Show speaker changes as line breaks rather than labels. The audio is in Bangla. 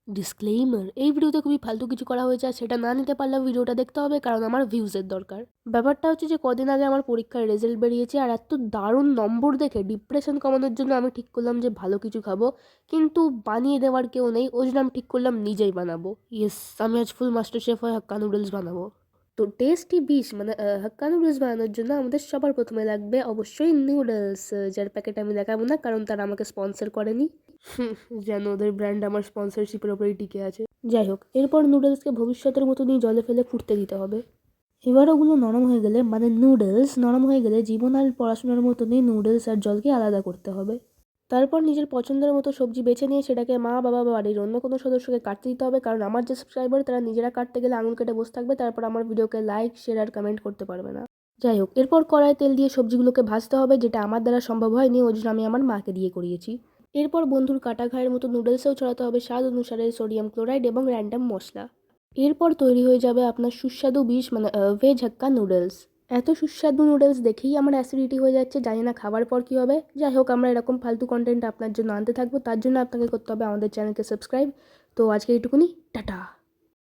ডিসক্লেইমার, এই ভিডিওতে খুবই ফালতু কিছু করা হয়েছে আর সেটা না নিতে পারলেও ভিডিওটা দেখতে হবে কারণ আমার ভিউজের দরকার। ব্যাপারটা হচ্ছে যে কদিন আগে আমার পরীক্ষার রেজাল্ট বেরিয়েছে আর এত দারুণ নম্বর দেখে ডিপ্রেশন কমানোর জন্য আমি ঠিক করলাম যে ভালো কিছু খাবো, কিন্তু বানিয়ে দেওয়ার কেউ নেই, ওই জন্য আমি ঠিক করলাম নিজেই বানাবো। ইয়েস, আমি আজ ফুল মাস্টার শেফ হয়ে হাক্কা নুডলস বানাবো। তো টেস্টি বিশ মানে হাক্কা নুডলস বানানোর জন্য আমাদের সবার প্রথমে লাগবে অবশ্যই নুডলস, যার প্যাকেট আমি দেখাবো না কারণ তারা আমাকে স্পন্সর করেনি। যেন ওদের ব্র্যান্ড আমার স্পন্সরশিপের ওপরেই টিকে আছে। যাই হোক, এরপর নুডলসকে ভবিষ্যতের মতনই জলে ফেলে ফুটতে দিতে হবে। এবার ওগুলো নরম হয়ে গেলে মানে নুডলস নরম হয়ে গেলে জীবন আর পড়াশোনার মতনই নুডলস আর জলকে আলাদা করতে হবে। তারপর নিজের পছন্দের মতো সবজি বেছে নিয়ে সেটাকে মা বাবা বা বাড়ির অন্য কোনো সদস্যকে কাটতে দিতে হবে, কারণ আমার যে সাবস্ক্রাইবার তারা নিজেরা কাটতে গেলে আঙুল কেটে বসে থাকবে, তারপর আমার ভিডিওকে লাইক শেয়ার আর কমেন্ট করতে পারবে না। যাই হোক, এরপর কড়াই তেল দিয়ে সবজিগুলোকে ভাজতে হবে, যেটা আমার দ্বারা সম্ভব হয়নি, ওই জন্য আমি আমার মাকে দিয়ে করিয়েছি। এরপর বন্ধুর কাটা ঘায়ের মতো নুডলসেও ছড়াতে হবে স্বাদ অনুসারে সোডিয়াম ক্লোরাইড এবং র্যান্ডম মশলা। এরপর তৈরি হয়ে যাবে আপনার সুস্বাদু বিষ মানে ভেজ হাক্কা নুডলস। এত সুস্বাদু নুডলস দেখেই আমার অ্যাসিডিটি হয়ে যাচ্ছে, জানি না খাবার পর কী হবে। যাই হোক, আমরা এরকম ফালতু কন্টেন্ট আপনার জন্য আনতে থাকবো, তার জন্য আপনাকে করতে হবে আমাদের চ্যানেলকে সাবস্ক্রাইব। তো আজকে এইটুকুনি, টাটা।